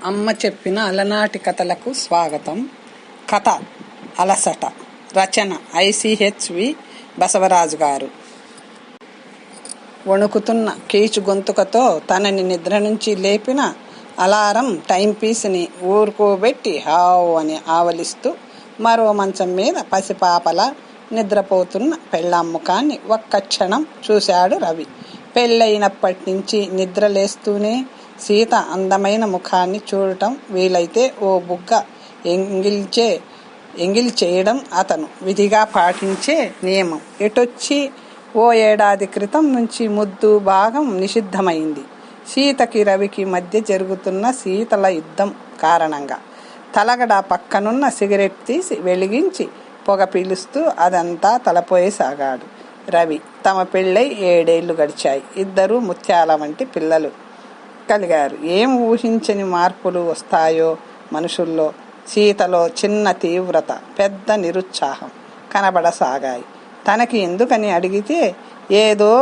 అమ్మ చెప్పిన అలనాటి కథలకు స్వాగతం. కథ అలసట. రచన ICHV బసవరాజు గారు. వణుకుతున్న కీచు గొంతుకతో తనని నిద్ర నుంచి లేపిన అలారం టైంపీస్ని ఊరుకోబెట్టి హావ్ అని ఆవలిస్తూ మరో మంచం మీద పసిపాపలా నిద్రపోతున్న పెళ్ళాం ముఖాన్ని ఒక్క క్షణం చూశాడు రవి. పెళ్ళయినప్పటి నుంచి నిద్రలేస్తూనే సీత అందమైన ముఖాన్ని చూడటం, వీలైతే ఓ బుగ్గ ఎంగిల్ చేయడం అతను విధిగా పాటించే నియమం. ఎటొచ్చి ఓ ఏడాది క్రితం నుంచి ముద్దు భాగం నిషిద్ధమైంది. సీతకి రవికి మధ్య జరుగుతున్న శీతల యుద్ధం కారణంగా. తలగడ పక్కనున్న సిగరెట్ తీసి వెలిగించి పొగ పీలుస్తూ అదంతా తలపోయసాగాడు రవి. తమ పెళ్ళై 7 ఏళ్లు గడిచాయి. 2 ముత్యాల వంటి పిల్లలు కలిగారు. ఏం ఊహించని మార్పులు వస్తాయో మనుషుల్లో. సీతలో చిన్న తీవ్రత, పెద్ద నిరుత్సాహం కనబడసాగాయి. తనకి ఎందుకని అడిగితే ఏదో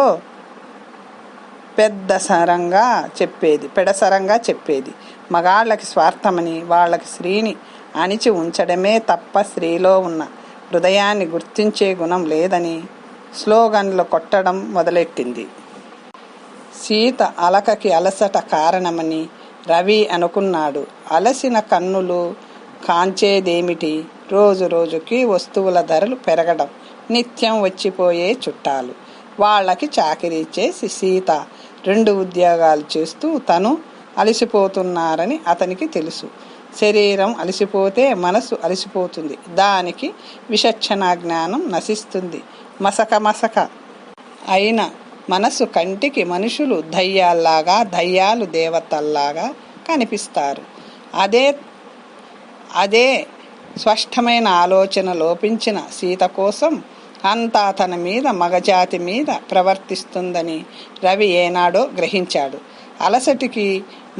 పెడసరంగా చెప్పేది. మగాళ్ళకి స్వార్థమని, వాళ్ళకి స్త్రీని అణిచి ఉంచడమే తప్ప స్త్రీలో ఉన్న హృదయాన్ని గుర్తించే గుణం లేదని స్లోగన్లు కొట్టడం మొదలెట్టింది. సీత అలకకి అలసట కారణమని రవి అనుకున్నాడు. అలసిన కన్నులు కాంచేదేమిటి? రోజు రోజుకి వస్తువుల ధరలు పెరగడం, నిత్యం వచ్చిపోయే చుట్టాలు, వాళ్ళకి చాకిరీ చేసి సీత 2 ఉద్యోగాలు చేస్తూ తను అలసిపోతున్నారని అతనికి తెలుసు. శరీరం అలసిపోతే మనసు అలసిపోతుంది. దానికి విచక్షణ జ్ఞానం నశిస్తుంది. మసక అయిన మనసు కంటికి మనుషులు దయ్యాల్లాగా, దయ్యాలు దేవతల్లాగా కనిపిస్తారు. అదే స్పష్టమైన ఆలోచన లోపించిన సీత కోసం అంతా తన మీద, మగజాతి మీద ప్రవర్తిస్తుందని రవి ఏనాడో గ్రహించాడు. అలసటికి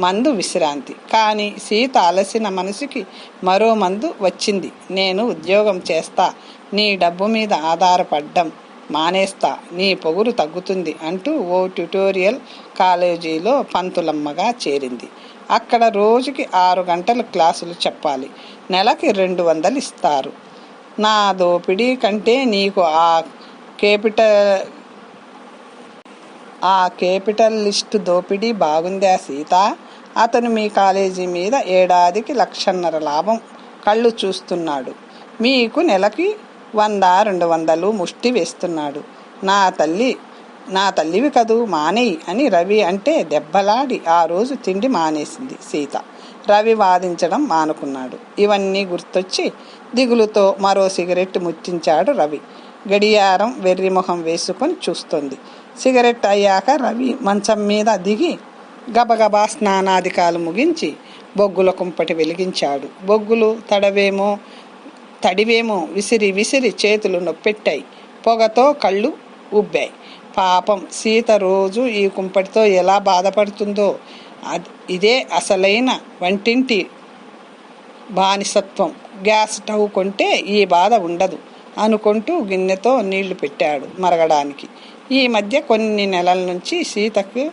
మందు విశ్రాంతి. కానీ సీత అలసిన మనసుకి మరో మందు వచ్చింది. నేను ఉద్యోగం చేస్తా, నీ డబ్బు మీద ఆధారపడ్డం మానేస్తా, నీ పొగురు తగ్గుతుంది అంటూ ఓ ట్యుటోరియల్ కాలేజీలో పంతులమ్మగా చేరింది. అక్కడ రోజుకి 6 గంటలు క్లాసులు చెప్పాలి. నెలకి 200 ఇస్తారు. నా దోపిడీ కంటే నీకు ఆ కేపిటలిస్టు దోపిడీ బాగుందా సీత? అతను మీ కాలేజీ మీద ఏడాదికి 1,50,000 లాభం కళ్ళు చూస్తున్నాడు. మీకు నెలకి 100-200 ముష్టి వేస్తున్నాడు. నా తల్లివి కదూ, మానేయి అని రవి అంటే దెబ్బలాడి ఆ రోజు తిండి మానేసింది సీత. రవి వాదించడం మానుకున్నాడు. ఇవన్నీ గుర్తొచ్చి దిగులుతో మరో సిగరెట్ ముట్టించాడు రవి. గడియారం వెర్రిమొహం వేసుకొని చూస్తోంది. సిగరెట్ అయ్యాక రవి మంచం మీద దిగి గబగబా స్నానాధికాలు ముగించి బొగ్గుల కుంపటి వెలిగించాడు. బొగ్గులు తడివేమో విసిరి చేతులు నొప్పెట్టాయి. పొగతో కళ్ళు ఉబ్బాయి. పాపం సీత రోజు ఈ కుంపటితో ఎలా బాధపడుతుందో. ఇదే అసలైన వంటింటి బానిసత్వం. గ్యాస్ స్టవ్ కొంటే ఈ బాధ ఉండదు అనుకుంటూ గిన్నెతో నీళ్లు పెట్టాడు మరగడానికి. ఈ మధ్య కొన్ని నెలల నుంచి సీతకు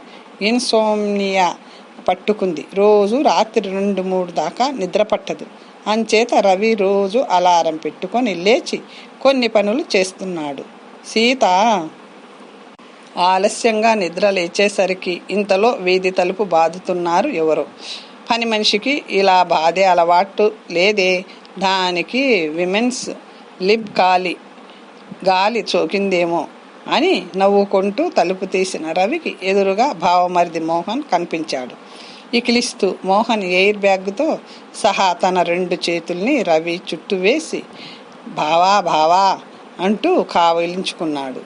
ఇన్సోమ్నియా పట్టుకుంది. రోజు రాత్రి 2-3 దాకా నిద్ర పట్టదు. అంచేత రవి రోజు అలారం పెట్టుకొని లేచి కొన్ని పనులు చేస్తున్నాడు. సీత ఆలస్యంగా నిద్ర లేచేసరికి ఇంతలో వీధి తలుపు బాదుతున్నారు ఎవరో. పని మనిషికి ఇలా బాధే అలవాటు లేదే. దానికి విమెన్స్ లిబ్ గాలి సోకిందేమో అని నవ్వుకుంటూ తలుపు తీసిన రవికి ఎదురుగా భావమరిది మోహన్ కనిపించాడు. ఇకిలిస్తూ మోహన్ ఎయిర్ బ్యాగ్తో సహా తన 2 చేతుల్ని రవి చుట్టూ వేసి బావా అంటూ కావలించుకున్నాడు.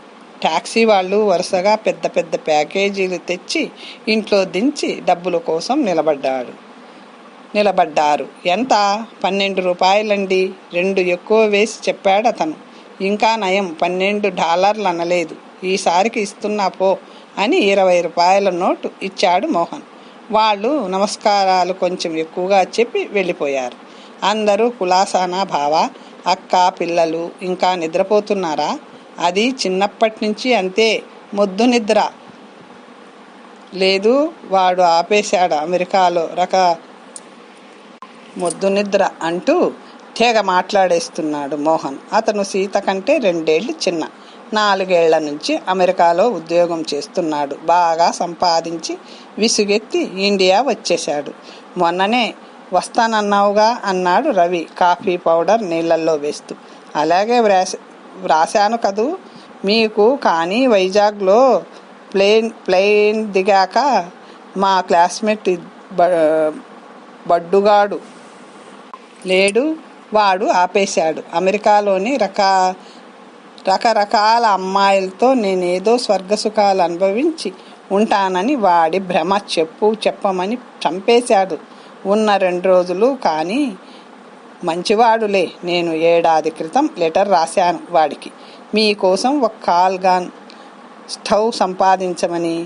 టాక్సీ వాళ్ళు వరుసగా పెద్ద ప్యాకేజీలు తెచ్చి ఇంట్లో దించి డబ్బుల కోసం నిలబడ్డారు. ఎంత? 12 రూపాయలండి. 2 ఎక్కువ వేసి చెప్పాడు అతను. ఇంకా నయం, $12 అనలేదు. ఈసారికి ఇస్తున్నా పో అని 20 రూపాయల నోటు ఇచ్చాడు మోహన్. వాళ్ళు నమస్కారాలు కొంచెం ఎక్కువగా చెప్పి వెళ్ళిపోయారు. అందరూ కులాసానా బావా? అక్క, పిల్లలు ఇంకా నిద్రపోతున్నారా? అది చిన్నప్పటి నుంచి అంతే, మొద్దు నిద్ర. లేదు, వాడు ఆపేశాడు. అమెరికాలో మొద్దు నిద్ర అంటూ తెగ మాట్లాడేస్తున్నాడు మోహన్. అతను సీత కంటే 2 ఏళ్ళు చిన్న. 4 ఏళ్ల నుంచి అమెరికాలో ఉద్యోగం చేస్తున్నాడు. బాగా సంపాదించి విసుగెత్తి ఇండియా వచ్చేశాడు. మొన్ననే వస్తానన్నావుగా అన్నాడు రవి కాఫీ పౌడర్ నీళ్ళల్లో వేస్తూ. అలాగే వ్రాశాను కదూ మీకు. కానీ వైజాగ్లో ప్లేన్ దిగాక మా క్లాస్మేట్ బడ్డుగాడు లేడు, వాడు ఆపేశాడు. అమెరికాలోని రకరకాల అమ్మాయిలతో నేనేదో స్వర్గసుఖాలు అనుభవించి ఉంటానని వాడి భ్రమ చెప్పమని చంపేశాడు. ఉన్న 2 రోజులు. కానీ మంచివాడులే. నేను 1 ఏడాది క్రితం లెటర్ రాశాను వాడికి, మీకోసం ఒక కాల్గాన్ స్టవ్ సంపాదించమని.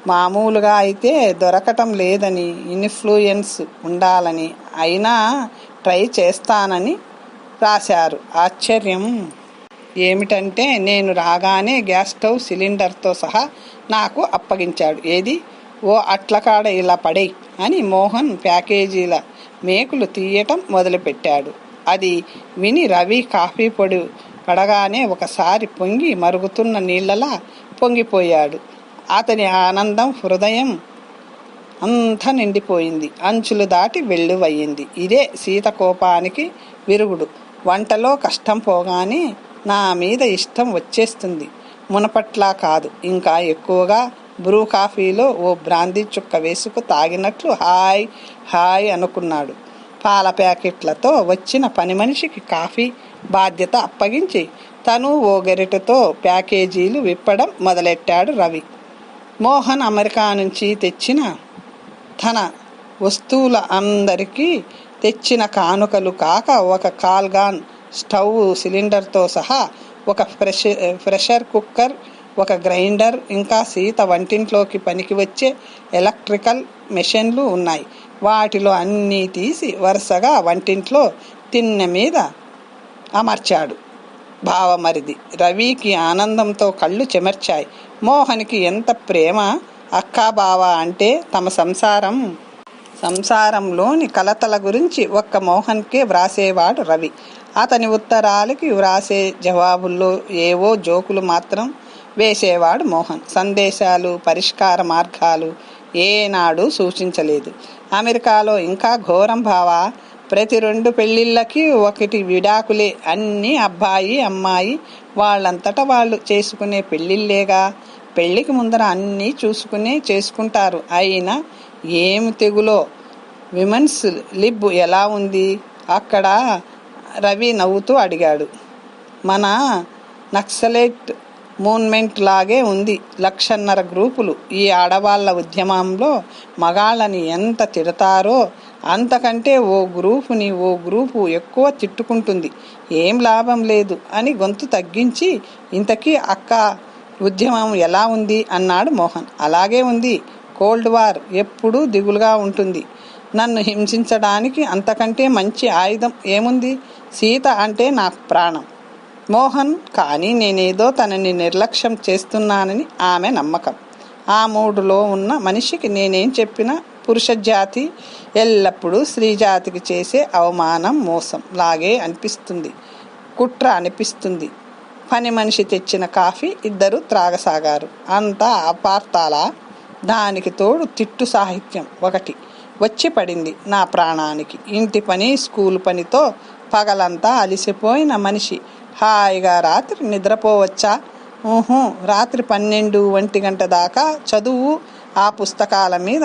మామూలుగా అయితే దొరకటం లేదని, ఇన్ఫ్లుయెన్స్ ఉండాలని, అయినా ట్రై చేస్తానని రాశారు. ఆశ్చర్యం ఏమిటంటే నేను రాగానే గ్యాస్ స్టవ్ సిలిండర్తో సహా నాకు అప్పగించాడు. ఏది ఓ అట్లకాడ ఇలా పడేయ్ అని మోహన్ ప్యాకేజీల మేకులు తీయటం మొదలుపెట్టాడు. అది విని రవి కాఫీ పొడి పడగానే ఒకసారి పొంగి మరుగుతున్న నీళ్ళలా పొంగిపోయాడు. అతని ఆనందం హృదయం అంతా నిండిపోయింది. అంచులు దాటి వెల్లువయ్యింది. ఇదే సీత కోపానికి విరుగుడు. వంటలో కష్టం పోగానే నా మీద ఇష్టం వచ్చేస్తుంది. మునపట్లా కాదు, ఇంకా ఎక్కువగా. బ్రూ కాఫీలో ఓ బ్రాందీ చుక్క వేసుకు తాగినట్లు హాయ్ హాయ్ అనుకున్నాడు. పాల ప్యాకెట్లతో వచ్చిన పని మనిషికి కాఫీ బాధ్యత అప్పగించి తను ఓ గెరిటతో ప్యాకేజీలు విప్పడం మొదలెట్టాడు రవి. మోహన్ అమెరికా నుంచి తెచ్చిన తన వస్తువుల అందరికీ తెచ్చిన కానుకలు కాక ఒక కాల్గాన్ స్టవ్ సిలిండర్తో సహా ఒక ప్రెషర్ కుక్కర్, ఒక గ్రైండర్, ఇంకా సీత వంటింట్లోకి పనికి వచ్చే ఎలక్ట్రికల్ మెషిన్లు ఉన్నాయి. వాటిలో అన్నీ తీసి వరుసగా వంటింట్లో తిన్నె మీద అమర్చాడు బావమరిది. రవికి ఆనందంతో కళ్ళు చెమర్చాయి. మోహన్కి ఎంత ప్రేమ అక్కా బావ అంటే. తమ సంసారంలోని కలతల గురించి ఒక్క మోహన్కే వ్రాసేవాడు రవి. అతని ఉత్తరాలకి వ్రాసే జవాబుల్లో ఏవో జోకులు మాత్రం వేసేవాడు మోహన్. సందేశాలు, పరిష్కార మార్గాలు ఏనాడు సూచించలేదు. అమెరికాలో ఇంకా ఘోరం బావా. ప్రతి 2 పెళ్ళిళ్ళకి 1 విడాకులే. అన్నీ అబ్బాయి అమ్మాయి వాళ్ళంతట వాళ్ళు చేసుకునే పెళ్ళిళ్ళేగా. పెళ్ళికి ముందర అన్నీ చేసుకుంటారు. అయినా ఏమి తెగులో. విమెన్స్ లిబ్ ఎలా ఉంది అక్కడ? రవి నవ్వుతూ అడిగాడు. మన నక్సలైట్ మూవ్మెంట్ లాగే ఉంది. 1,50,000 గ్రూపులు. ఈ ఆడవాళ్ళ ఉద్యమంలో మగాళ్ళని ఎంత తిడతారో అంతకంటే ఓ గ్రూపు ఎక్కువ తిట్టుకుంటుంది. ఏం లాభం లేదు అని గొంతు తగ్గించి, ఇంతకీ అక్క ఉద్యమం ఎలా ఉంది అన్నాడు మోహన్. అలాగే ఉంది. కోల్డ్ వార్ ఎప్పుడూ దిగులుగా ఉంటుంది. నన్ను హింసించడానికి అంతకంటే మంచి ఆయుధం ఏముంది? సీత అంటే నాకు ప్రాణం మోహన్. కానీ నేనేదో తనని నిర్లక్ష్యం చేస్తున్నానని ఆమె నమ్మకం. ఆ మూడులో ఉన్న మనిషికి నేనేం చెప్పినా పురుషజాతి ఎల్లప్పుడూ స్త్రీజాతికి చేసే అవమానం, మోసం లాగే అనిపిస్తుంది. కుట్ర అనిపిస్తుంది. పని మనిషి తెచ్చిన కాఫీ ఇద్దరు త్రాగసాగారు. అంతా అపార్థాలా? దానికి తోడు తిట్టు సాహిత్యం ఒకటి వచ్చి పడింది నా ప్రాణానికి. ఇంటి పని, స్కూల్ పనితో పగలంతా అలిసిపోయిన మనిషి హాయిగా రాత్రి నిద్రపోవచ్చా? రాత్రి 12-1 గంట దాకా చదువు, ఆ పుస్తకాల మీద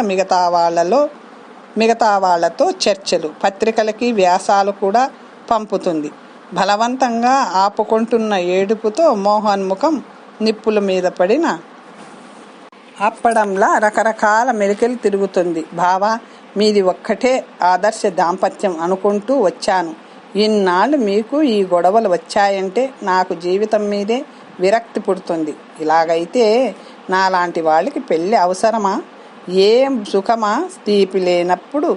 మిగతా వాళ్ళతో చర్చలు, పత్రికలకి వ్యాసాలు కూడా పంపుతుంది. బలవంతంగా ఆపుకుంటున్న ఏడుపుతో మోహన్ ముఖం నిప్పుల మీద పడిన అప్పడంలా రకరకాల మెలికలు తిరుగుతుంది. బావా, మీది ఒక్కటే ఆదర్శ దాంపత్యం అనుకుంటూ వచ్చాను. ఇన్నాళ్ళు మీకు ఈ గొడవలు వచ్చాయంటే నాకు జీవితం మీదే విరక్తి పుడుతుంది. ఇలాగైతే నాలాంటి వాళ్ళకి పెళ్ళి అవసరమా? ఏం సుఖమా? తీపి లేనప్పుడు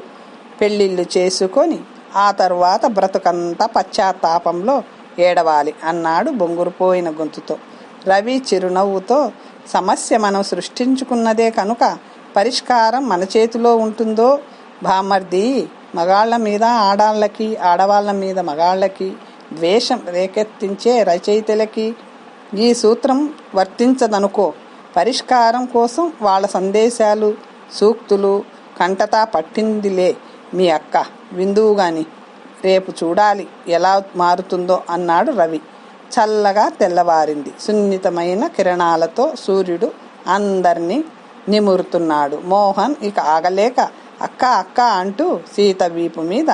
పెళ్ళిళ్ళు చేసుకొని ఆ తరువాత బ్రతుకంతా పశ్చాత్తాపంలో ఏడవాలి అన్నాడు బొంగురుపోయిన గొంతుతో. రవి చిరునవ్వుతో, సమస్య మనం సృష్టించుకున్నదే కనుక పరిష్కారం మన చేతిలో ఉంటుందో బామర్ది. మగాళ్ళ మీద ఆడాళ్ళకి, ఆడవాళ్ళ మీద మగాళ్ళకి ద్వేషం రేకెత్తించే రచయితలకి ఈ సూత్రం వర్తించదనుకో. పరిష్కారం కోసం వాళ్ళ సందేశాలు, సూక్తులు కంటతా పట్టిందిలే మీ అక్క. విందువు గాని, రేపు చూడాలి ఎలా మారుతుందో అన్నాడు రవి. చల్లగా తెల్లవారింది. సున్నితమైన కిరణాలతో సూర్యుడు అందర్నీ నిమురుతున్నాడు. మోహన్ ఇక ఆగలేక అక్క అక్క అంటూ సీత వీపు మీద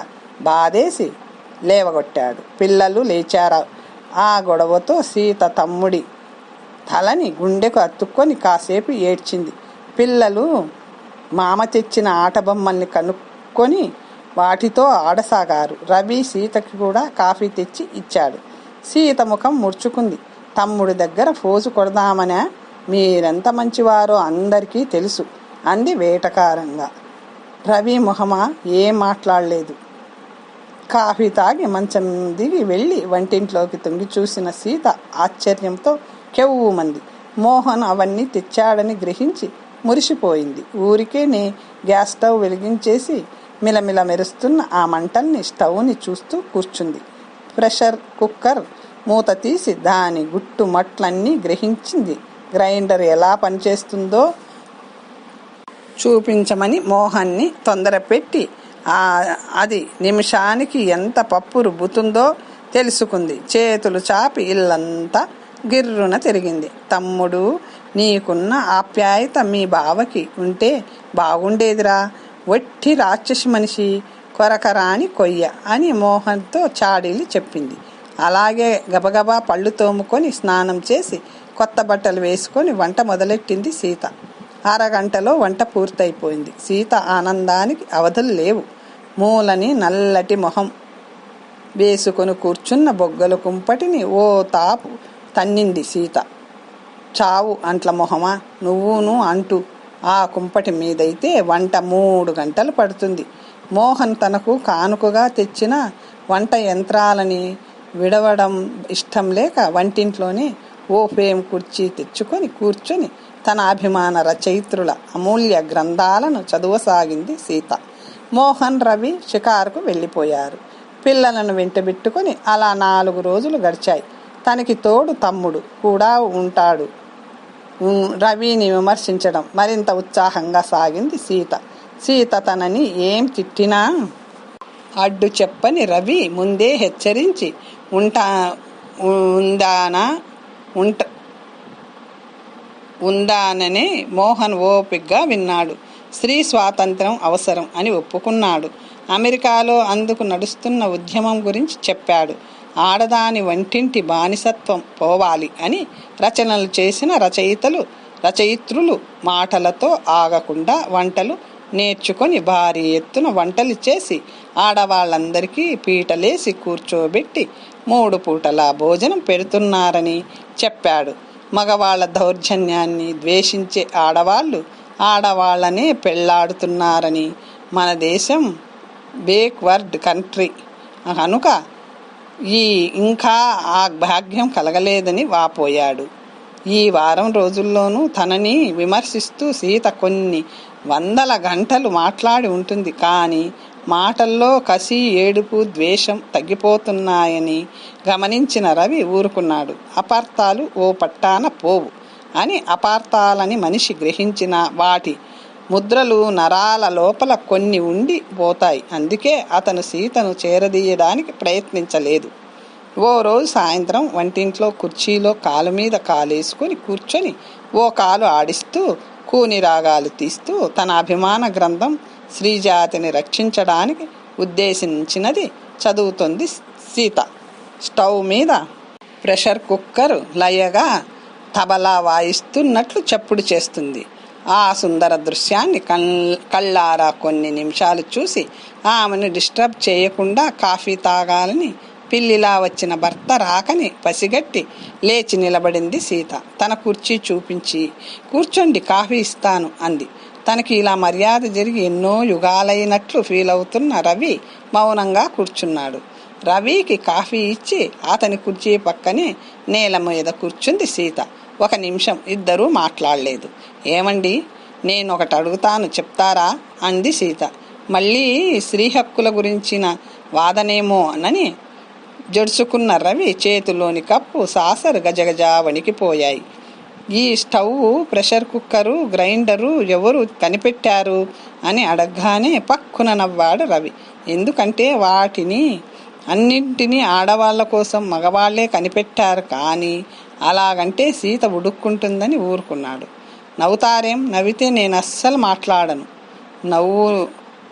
బాదేసి లేవగొట్టాడు. పిల్లలు లేచారు. ఆ గొడవతో సీత తమ్ముడి తలని గుండెకు అతుక్కొని కాసేపు ఏడ్చింది. పిల్లలు మామ తెచ్చిన ఆట బొమ్మల్ని కనుక్కొని వాటితో ఆడసాగారు. రవి సీతకి కూడా కాఫీ తెచ్చి ఇచ్చాడు. సీత ముఖం ముడుచుకుంది. తమ్ముడి దగ్గర ఫోజు కొడదామనే, మీరెంత మంచివారో అందరికీ తెలుసు అంది వేటకారంగా. రవి మొహమా ఏం మాట్లాడలేదు. కాఫీ తాగి మంచం దిగి వెళ్ళి వంటింట్లోకి తొంగి చూసిన సీత ఆశ్చర్యంతో కెవ్వుమంది. మోహన్ అవన్నీ తెచ్చాడని గ్రహించి మురిసిపోయింది. ఊరికేనే గ్యాస్ స్టవ్ వెలిగించేసి మిలమిల మెరుస్తున్న ఆ మంటల్ని, స్టవ్ని చూస్తూ కూర్చుంది. ప్రెషర్ కుక్కర్ మూత తీసి దాని గుట్టు మట్లన్నీ గ్రహించింది. గ్రైండర్ ఎలా పనిచేస్తుందో చూపించమని మోహన్ని తొందరపెట్టి అది నిమిషానికి ఎంత పప్పు రుబ్బుతుందో తెలుసుకుంది. చేతులు చాపి ఇల్లంతా గిర్రున తిరిగింది. తమ్ముడు, నీకున్న ఆప్యాయత మీ బావకి ఉంటే బాగుండేదిరా. వట్టి రాక్షసి మనిషి, కొరకరాని కొయ్య అని మోహన్తో చాడీలు చెప్పింది. అలాగే గబగబా పళ్ళు తోముకొని స్నానం చేసి కొత్త బట్టలు వేసుకొని వంట మొదలెట్టింది సీత. అరగంటలో వంట పూర్తయిపోయింది. సీత ఆనందానికి అవధులు లేవు. మూలని నల్లటి మొహం వేసుకొని కూర్చున్న బొగ్గల కుంపటిని ఓ తాపు తన్నింది సీత. చావు అంట్ల మొహమా నువ్వును అంటూ ఆ కుంపటి మీదైతే వంట 3 గంటలు పడుతుంది. మోహన్ తనకు కానుకగా తెచ్చిన వంట యంత్రాలని విడవడం ఇష్టం లేక వంటింట్లోనే ఓ ఫేమ్ కుర్చీ తెచ్చుకొని కూర్చొని తన అభిమాన రచయిత్రుల అమూల్య గ్రంథాలను చదువసాగింది సీత. మోహన్, రవి షికారుకు వెళ్ళిపోయారు. పిల్లలను వెంటబెట్టుకొని అలా 4 రోజులు గడిచాయి. తనకి తోడు తమ్ముడు కూడా ఉంటాడు. రవిని విమర్శించడం మరింత ఉత్సాహంగా సాగింది సీత. సీత తనని ఏం తిట్టినా అడ్డు చెప్పని రవి ముందే హెచ్చరించి ఉందాననే మోహన్ ఓపిగ్గా విన్నాడు. స్త్రీ స్వాతంత్రం అవసరం అని ఒప్పుకున్నాడు. అమెరికాలో అందుకు నడుస్తున్న ఉద్యమం గురించి చెప్పాడు. ఆడదాని వంటింటి బానిసత్వం పోవాలి అని రచనలు చేసిన రచయిత్రులు మాటలతో ఆగకుండా వంటలు నేర్చుకొని భారీ ఎత్తున వంటలు చేసి ఆడవాళ్ళందరికీ పీటలేసి కూర్చోబెట్టి 3 పూటలా భోజనం పెడుతున్నారని చెప్పాడు. మగవాళ్ళ దౌర్జన్యాన్ని ద్వేషించే ఆడవాళ్ళనే పెళ్లాడుతున్నారని, మన దేశం బ్యాక్వర్డ్ కంట్రీ కనుక ఇంకా ఆ భాగ్యం కలగలేదని వాపోయాడు. ఈ వారం రోజుల్లోనూ తనని విమర్శిస్తూ సీత కొన్ని 100 గంటలు మాట్లాడి ఉంటుంది. కానీ మాటల్లో కసి, ఏడుపు, ద్వేషం తగ్గిపోతున్నాయని గమనించిన రవి ఊరుకున్నాడు. అపార్థాలు ఓ పట్టాన పోవు అని, అపార్థాలని మనిషి గ్రహించిన వాటి ముద్రలు నరాల లోపల కొన్ని ఉండి పోతాయి. అందుకే అతను సీతను చేరదీయడానికి ప్రయత్నించలేదు. ఓ రోజు సాయంత్రం వంటింట్లో కుర్చీలో కాలు మీద కాలేసుకుని కూర్చొని ఓ కాలు ఆడిస్తూ కూని రాగాలు తీస్తూ తన అభిమాన గ్రంథం స్త్రీజాతిని రక్షించడానికి ఉద్దేశించినది చదువుతుంది సీత. స్టవ్ మీద ప్రెషర్ కుక్కర్ లయగా తబలా వాయిస్తున్నట్లు చప్పుడు చేస్తుంది. ఆ సుందర దృశ్యాన్ని కళ్ళారా కొన్ని నిమిషాలు చూసి ఆమెను డిస్టర్బ్ చేయకుండా కాఫీ తాగాలని పిల్లిలా వచ్చిన భర్త రాకని పసిగట్టి లేచి నిలబడింది సీత. తన కుర్చీ చూపించి కూర్చోండి, కాఫీ ఇస్తాను అంది. తనకి ఇలా మర్యాద జరిగి ఎన్నో యుగాలైనట్లు ఫీల్ అవుతున్న రవి మౌనంగా కూర్చున్నాడు. రవికి కాఫీ ఇచ్చి అతని కుర్చీ పక్కనే నేల మీద కూర్చుంది సీత. 1 నిమిషం ఇద్దరూ మాట్లాడలేదు. ఏమండి, నేను ఒకటి అడుగుతాను చెప్తారా అంది సీత. మళ్ళీ స్త్రీ హక్కుల గురించిన వాదనేమో అని జడుచుకున్న రవి చేతిలోని కప్పు సాసరు గజగజ వణికిపోయాయి. ఈ స్టవ్, ప్రెషర్ కుక్కరు, గ్రైండరు ఎవరు కనిపెట్టారు అని అడగగానే పక్కున నవ్వాడు రవి. ఎందుకంటే వాటిని అన్నింటినీ ఆడవాళ్ళ కోసం మగవాళ్లే కనిపెట్టారు. కానీ అలాగంటే సీత ఉడుక్కుంటుందని ఊరుకున్నాడు. నవ్వుతారేం? నవ్వితే నేను అస్సలు మాట్లాడను.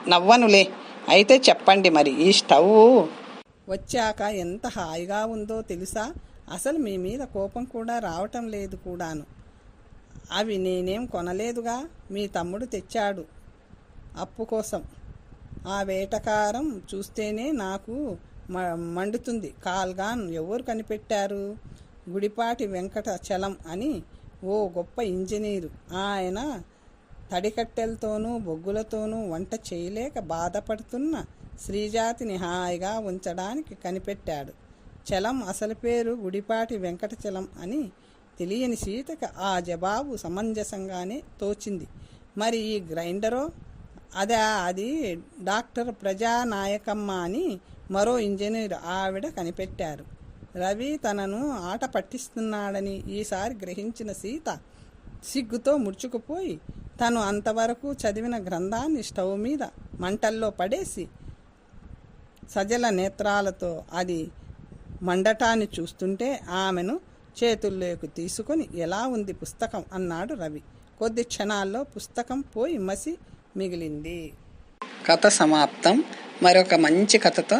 నవ్వనులే. అయితే చెప్పండి మరి, ఈ స్టవ్ వచ్చాక ఎంత హాయిగా ఉందో తెలుసా? అసలు మీ మీద కోపం కూడా రావటం లేదు కూడాను. అవి నేనేం కొనలేదుగా, మీ తమ్ముడు తెచ్చాడు అప్పు కోసం. ఆ వేటకారం చూస్తేనే నాకు మండుతుంది. కాల్గాన్ ఎవరు కనిపెట్టారు? గుడిపాటి వెంకట చలం అని ఓ గొప్ప ఇంజనీరు. ఆయన తడికట్టెలతోనూ బొగ్గులతోనూ వంట చేయలేక బాధపడుతున్న స్త్రీజాతిని హాయిగా ఉంచడానికి కనిపెట్టాడు. చలం అసలు పేరు గుడిపాటి వెంకటచలం అని తెలియని సీతకు ఆ జవాబు సమంజసంగానే తోచింది. మరి ఈ గ్రైండరో? అది డాక్టర్ ప్రజానాయకమ్మ అని మరో ఇంజనీర్ ఆవిడ కనిపెట్టారు. రవి తనను ఆట పట్టిస్తున్నాడని ఈసారి గ్రహించిన సీత సిగ్గుతో ముడుచుకుపోయి తను అంతవరకు చదివిన గ్రంథాన్ని స్టవ్ మీద మంటల్లో పడేసి సజల నేత్రాలతో అది మండటాన్ని చూస్తుంటే ఆమెను చేతుల్లోకి తీసుకొని, ఎలా ఉంది పుస్తకం అన్నాడు రవి. కొద్ది క్షణాల్లో పుస్తకం పోయి మసి మిగిలింది. కథ సమాప్తం. మరొక మంచి కథతో